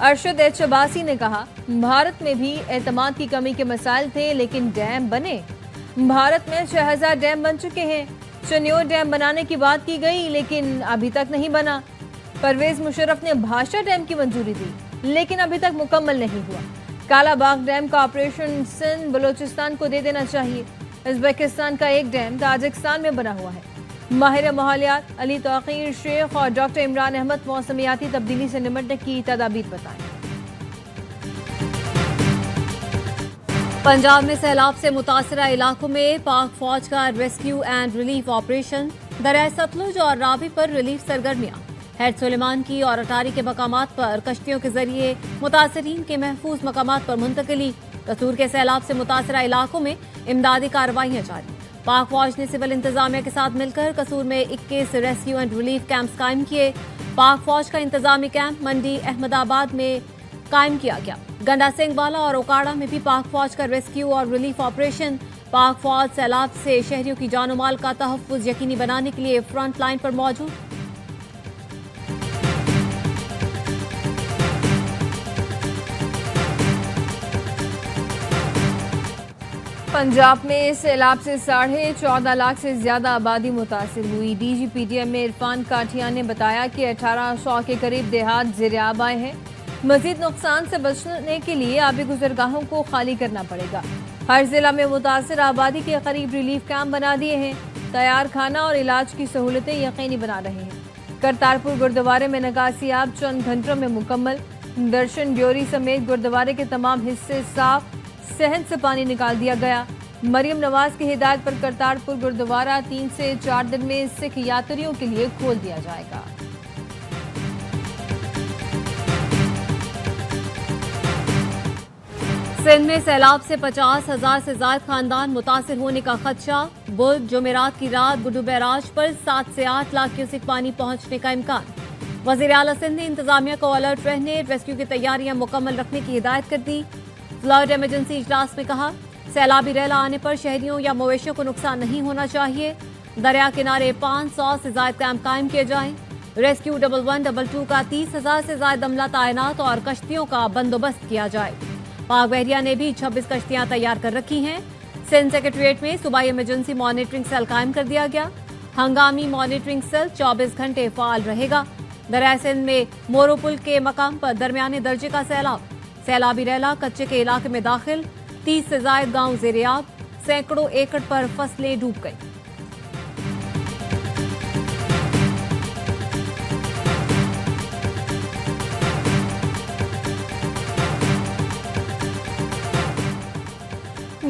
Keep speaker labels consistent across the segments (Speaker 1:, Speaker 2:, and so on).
Speaker 1: Arshad H Abbasi نے کہا بھارت میں بھی اعتماد کی کمی کے مسائل تھے لیکن ڈیم بنے۔ بھارت میں 6000 ڈیم بن چکے ہیں۔ چنیور ڈیم بنانے کی بات کی گئی لیکن ابھی تک نہیں بنا۔ پرویز مشرف نے بھاشا ڈیم کی منظوری دی لیکن ابھی تک مکمل نہیں ہوا۔ کالا باغ ڈیم کا آپریشن سندھ بلوچستان کو دے دینا چاہیے۔ ازبکستان کا ایک ڈیم تاجکستان میں بنا ہوا ہے۔ ماہر ماحولیات علی توقیر شیخ اور ڈاکٹر عمران احمد موسمیاتی تبدیلی سے نمٹنے کی تدابیر بتائیں۔
Speaker 2: پنجاب میں سیلاب سے متاثرہ علاقوں میں پاک فوج کا ریسکیو اینڈ ریلیف آپریشن۔ دریائے ستلج اور راوی پر ریلیف سرگرمیاں۔ ہیڈ سلیمان کی اور اٹاری کے مقامات پر کشتیوں کے ذریعے متاثرین کے محفوظ مقامات پر منتقلی۔ قصور کے سیلاب سے متاثرہ علاقوں میں امدادی کارروائیاں جاری۔ پاک فوج نے سول انتظامیہ کے ساتھ مل کر قصور میں 21 ریسکیو اینڈ ریلیف کیمپس قائم کیے۔ پاک فوج کا انتظامی کیمپ منڈی احمد آباد میں قائم کیا گیا۔ گنڈا سنگھ والا اور اوکاڑا میں بھی پاک فوج کا ریسکیو اور ریلیف آپریشن۔ پاک فوج سیلاب سے شہریوں کی جان و مال کا تحفظ یقینی بنانے کے لیے فرنٹ لائن پر موجود۔
Speaker 1: پنجاب میں سیلاب سے 14.5 لاکھ سے زیادہ آبادی متاثر ہوئی۔ D G P D M Irfan Kathia نے بتایا کہ 1800 کے قریب دیہات زیرآب آئے ہیں۔ مزید نقصان سے بچنے کے لیے آبی گزرگاہوں کو خالی کرنا پڑے گا۔ ہر ضلع میں متاثرہ آبادی کے قریب ریلیف کیمپ بنا دیے ہیں۔ تیار کھانا اور علاج کی سہولتیں یقینی بنا رہے ہیں۔ کرتارپور گردوارے میں نکاسی آب چند گھنٹوں میں مکمل۔ درشن ڈیوری سمیت گردوارے کے تمام حصے صاف، صحن سے پانی نکال دیا گیا۔ مریم نواز کی ہدایت پر کرتارپور گردوارہ 3 سے 4 دن میں سکھ یاتریوں کے لیے کھول دیا جائے گا۔
Speaker 2: سندھ میں سیلاب سے 50,000 سے زائد خاندان متاثر ہونے کا خدشہ۔ بدھ جمعرات کی رات گڈو بیراج پر 7 سے 8 لاکھ کیوسک پانی پہنچنے کا امکان۔ وزیر اعلیٰ سندھ نے انتظامیہ کو الرٹ رہنے، ریسکیو کی تیاریاں مکمل رکھنے کی ہدایت کر دی۔ فلڈ ایمرجنسی اجلاس میں کہا سیلابی ریلا آنے پر شہریوں یا مویشیوں کو نقصان نہیں ہونا چاہیے۔ دریا کنارے 500 سے زائد کیمپ قائم کیے جائیں۔ ریسکیو 1122 کا 30,000 سے زائد عملہ تعینات اور کشتیوں کا بندوبست کیا جائے۔ پاک بحریہ نے بھی 26 کشتیاں تیار کر رکھی ہیں۔ سندھ سیکریٹریٹ میں صوبائی ایمرجنسی مانیٹرنگ سیل قائم کر دیا گیا۔ ہنگامی مانیٹرنگ سیل 24 گھنٹے فعال رہے گا۔ دریائے سندھ میں مورو پل کے مقام پر درمیانے درجے کا سیلاب۔ سیلابی ریلا کچے کے علاقے میں داخل، 30 سے زائد گاؤں زیرآب، سینکڑوں ایکڑ پر فصلیں ڈوب گئی۔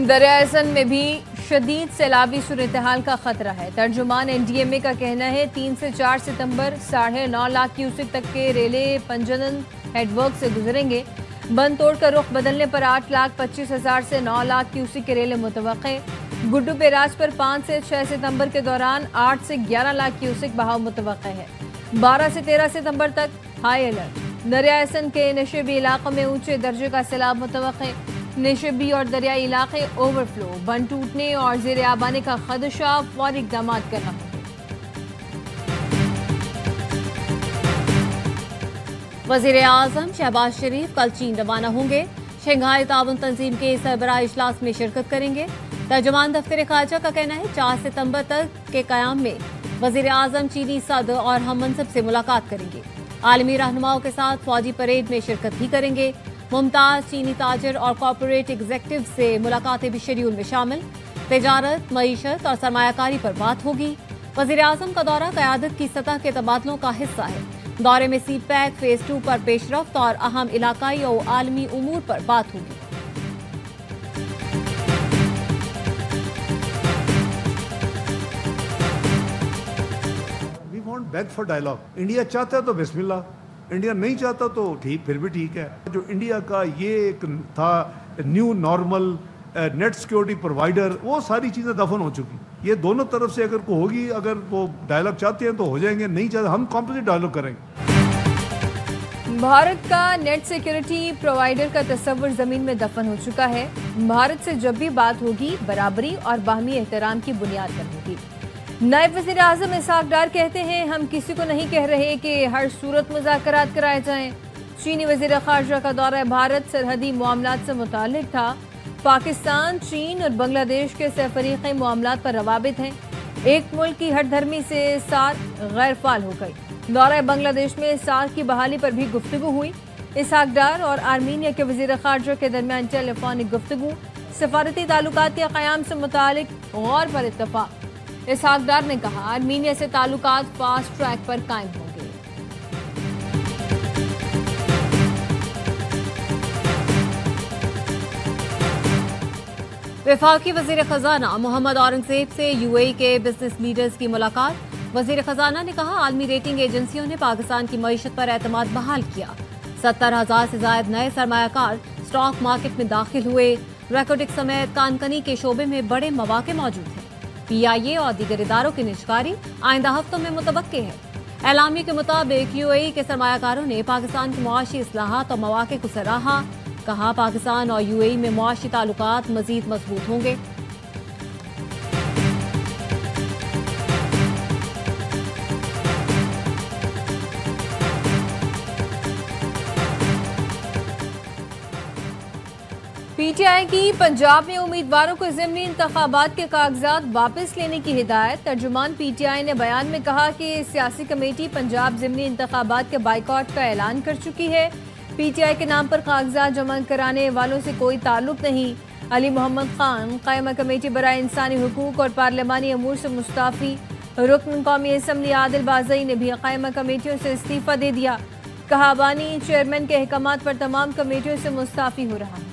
Speaker 1: دریائے سندھ میں بھی شدید سیلابی صورتحال کا خطرہ ہے۔ ترجمان این ڈی ایم اے کا کہنا ہے 3 سے 4 ستمبر 9.5 لاکھ کیوسک تک کے ریلے پنجنن ہیڈ ورک سے گزریں گے۔ بند توڑ کا رخ بدلنے پر 8,25,000 سے 9 لاکھ کیوسک کے ریلے متوقع۔ گڈو بیراج پر 5 سے 6 ستمبر کے دوران 8 سے 11 لاکھ کیوسک بہاؤ متوقع ہے۔ 12 سے 13 ستمبر تک ہائی الرٹ۔ دریائے سندھ کے نشیبی علاقوں میں اونچے درجے کا سیلاب متوقع۔ نشیبی اور دریائی علاقے اوور فلو، بند ٹوٹنے اور زیر آب آنے کا خدشہ، فوری اقدامات کرنا ہوں گے۔
Speaker 2: وزیر اعظم شہباز شریف کل چین روانہ ہوں گے۔ شنگھائی تعاون تنظیم کے سربراہ اجلاس میں شرکت کریں گے۔ ترجمان دفتر خارجہ کا کہنا ہے 4 ستمبر تک کے قیام میں وزیر اعظم چینی صدر اور ہم منصب سے ملاقات کریں گے۔ عالمی رہنماؤں کے ساتھ فوجی پریڈ میں شرکت بھی کریں گے۔ ممتاز چینی تاجر اور کارپوریٹ ایگزیکٹو سے ملاقاتیں بھی شیڈول میں شامل۔ تجارت، معیشت اور سرمایہ کاری پر بات ہوگی۔ وزیر اعظم کا دورہ قیادت کی سطح کے تبادلوں کا حصہ ہے۔ دورے میں سی پیک فیز 2 پر پیش رفت اور اہم علاقائی اور عالمی امور پر بات ہوگی۔
Speaker 3: We want beg for dialogue. India چاہتا ہے تو بسم اللہ، انڈیا نہیں چاہتا تو ٹھیک، پھر بھی ٹھیک ہے۔ جو انڈیا کا یہ ایک تھا new normal net security provider, وہ ساری چیزیں دفن ہو چکی۔ یہ دونوں طرف سے اگر کوئی ہوگی، اگر وہ ڈائلاگ چاہتے ہیں تو ہو جائیں گے، نہیں چاہتے ہم کمپلیٹ ڈائلاگ کریں گے۔
Speaker 1: بھارت کا نیٹ سیکیورٹی پرووائیڈر کا تصور زمین میں دفن ہو چکا ہے۔ بھارت سے جب بھی بات ہوگی برابری اور باہمی احترام کی بنیاد پر ہوگی۔ نائب وزیر اعظم اسحاق ڈار کہتے ہیں ہم کسی کو نہیں کہہ رہے کہ ہر صورت مذاکرات کرائے جائیں۔ چینی وزیر خارجہ کا دورہ بھارت سرحدی معاملات سے متعلق تھا۔ پاکستان، چین اور بنگلہ دیش کے سرفریقی معاملات پر روابط ہیں۔ ایک ملک کی ہٹ دھرمی سے سارک غیر فعال ہو گئی۔ دورہ بنگلہ دیش میں سارک کی بحالی پر بھی گفتگو ہوئی۔ اسحاق ڈار اور آرمینیا کے وزیر خارجہ کے درمیان ٹیلیفونک گفتگو، سفارتی تعلقات کے قیام سے متعلق غور پر اتفاق۔ اسحاق ڈار نے کہا آرمینیا سے تعلقات فاسٹ ٹریک پر قائم ہوں گے۔
Speaker 2: وفاقی وزیر خزانہ محمد اورنگزیب سے یو اے ای کے بزنس لیڈرز کی ملاقات۔ وزیر خزانہ نے کہا عالمی ریٹنگ ایجنسیوں نے پاکستان کی معیشت پر اعتماد بحال کیا۔ 70,000 سے زائد نئے سرمایہ کار اسٹاک مارکیٹ میں داخل ہوئے۔ ریکارڈنگ سمیت کان کنی کے شعبے میں بڑے مواقع موجود ہیں۔ پی آئی اے اور دیگر اداروں کی نجکاری آئندہ ہفتوں میں متوقع ہے۔ اعلامیہ کے مطابق یو اے ای کے سرمایہ کاروں نے پاکستان کی معاشی اصلاحات اور مواقع کو سراہا۔ کہا پاکستان اور یو اے ای میں معاشی تعلقات مزید مضبوط ہوں گے۔
Speaker 1: پی ٹی آئی کی پنجاب میں امیدواروں کو ضمنی انتخابات کے کاغذات واپس لینے کی ہدایت۔ ترجمان پی ٹی آئی نے بیان میں کہا کہ سیاسی کمیٹی پنجاب ضمنی انتخابات کے بائیکاٹ کا اعلان کر چکی ہے۔ پی ٹی آئی کے نام پر کاغذات جمع کرانے والوں سے کوئی تعلق نہیں۔ علی محمد خان قائمہ کمیٹی برائے انسانی حقوق اور پارلیمانی امور سے مستعفی۔ رکن قومی اسمبلی عادل بازئی نے بھی قائمہ کمیٹیوں سے استعفیٰ دے دیا۔ کہا بانی چیئرمین کے احکامات پر تمام کمیٹیوں سے مستعفی ہو رہا ہے۔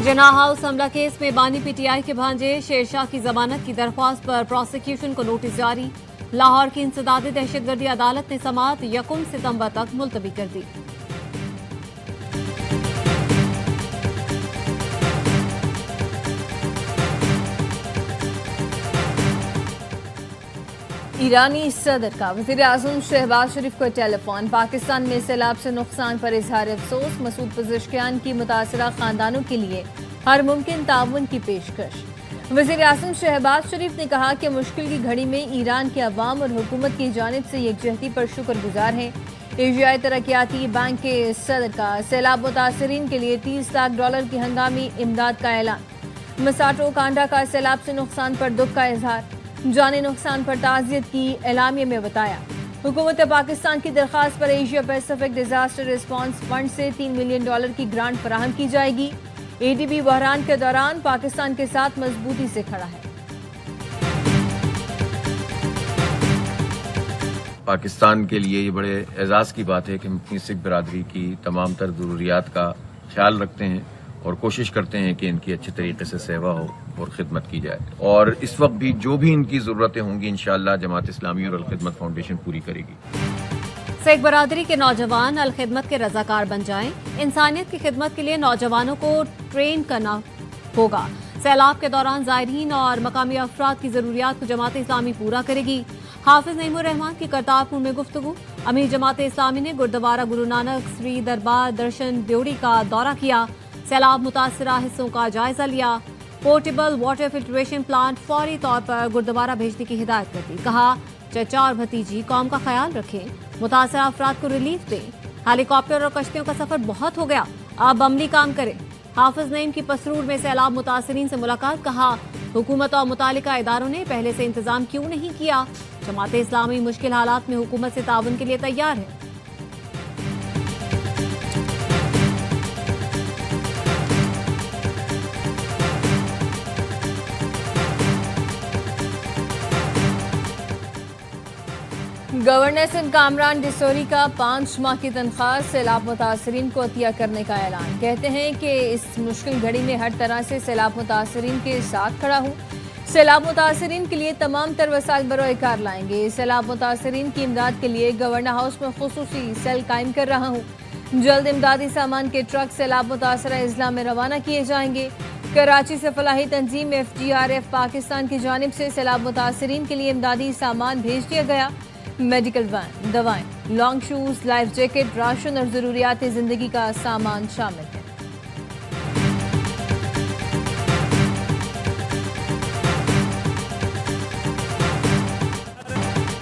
Speaker 2: جناح ہاؤس حملہ کیس میں بانی پی ٹی آئی کے بھانجے شیر شاہ کی ضمانت کی درخواست پر پروسیکیوشن کو نوٹس جاری۔ لاہور کی انسدادی دہشت گردی عدالت نے سماعت 1 ستمبر تک ملتوی کر دی۔
Speaker 1: ایرانی صدر کا وزیر اعظم شہباز شریف کو ٹیلی فون۔ پاکستان میں سیلاب سے نقصان پر اظہار افسوس۔ مسعود پزشکیان کی متاثرہ خاندانوں کے لیے ہر ممکن تعاون کی پیشکش۔ وزیر اعظم شہباز شریف نے کہا کہ مشکل کی گھڑی میں ایران کے عوام اور حکومت کی جانب سے یکجہتی پر شکر گزار ہیں۔ ایشیائی ترقیاتی بینک کے صدر کا سیلاب متاثرین کے لیے $30 لاکھ کی ہنگامی امداد کا اعلان۔ مساٹو کانڈا کا سیلاب سے نقصان پر دکھ کا اظہار۔ جانی نقصان پر تعزیت کی اعلامیہ میں بتایا۔ حکومت پاکستان کی درخواست پر Asia Pacific disaster response fund سے $3 ملین کی گرانٹ فراہم کی جائے گی۔ اے ڈی بی بحران کے دوران پاکستان کے ساتھ مضبوطی سے کھڑا ہے۔
Speaker 4: پاکستان کے لیے یہ بڑے اعزاز کی بات ہے کہ ہم اپنی سکھ برادری کی تمام تر ضروریات کا خیال رکھتے ہیں اور کوشش کرتے ہیں کہ ان کی اچھے طریقے سے سیوا ہو اور خدمت کی جائے، اور اس وقت بھی جو بھی ان کی ضرورتیں ہوں گی انشاءاللہ جماعت اسلامی اور الخدمت فاؤنڈیشن پوری کرے گی۔
Speaker 2: سکھ برادری کے نوجوان الخدمت کے رضاکار بن جائیں۔ انسانیت کی خدمت کے لیے نوجوانوں کو ٹرین کرنا ہوگا۔ سیلاب کے دوران زائرین اور مقامی افراد کی ضروریات کو جماعت اسلامی پورا کرے گی۔ حافظ نعیم الرحمان کی کرتارپور میں گفتگو۔ امیر جماعت اسلامی نے گردوارہ گرو نانک سری دربار درشن ڈیوڑی کا دورہ کیا۔ سیلاب متاثرہ حصوں کا جائزہ لیا۔ پورٹیبل واٹر فلٹریشن پلانٹ فوری طور پر گردوارہ بھیجنے کی ہدایت کر دی۔ کہا چچا اور بھتیجی قوم کا خیال رکھیں، متاثرہ افراد کو ریلیف دیں۔ ہیلی کاپٹر اور کشتیوں کا سفر بہت ہو گیا، اب عملی کام کریں۔ حافظ نعیم کی پسرور میں سیلاب متاثرین سے ملاقات۔ کہا حکومت اور متعلقہ اداروں نے پہلے سے انتظام کیوں نہیں کیا؟ جماعت اسلامی مشکل حالات میں حکومت سے تعاون کے لیے تیار ہے۔
Speaker 1: گورنر سندھ کامران ڈسوری کا 5 ماہ کی تنخواہ سیلاب متاثرین کو عطیہ کرنے کا اعلان۔ کہتے ہیں کہ اس مشکل گھڑی میں ہر طرح سے سیلاب متاثرین کے ساتھ کھڑا ہوں۔ سیلاب متاثرین کے لیے تمام تر وسائل بروئے کار لائیں گے۔ سیلاب متاثرین کی امداد کے لیے گورنر ہاؤس میں خصوصی سیل قائم کر رہا ہوں۔ جلد امدادی سامان کے ٹرک سیلاب متاثرہ اضلاع میں روانہ کیے جائیں گے۔ کراچی سے فلاحی تنظیم FGRF پاکستان کی جانب سے سیلاب متاثرین کے لیے امدادی سامان بھیج دیا گیا۔ میڈیکل وین، دوائیں، long shoes, life jacket, ration اور ضروریات زندگی کا سامان شامل ہے۔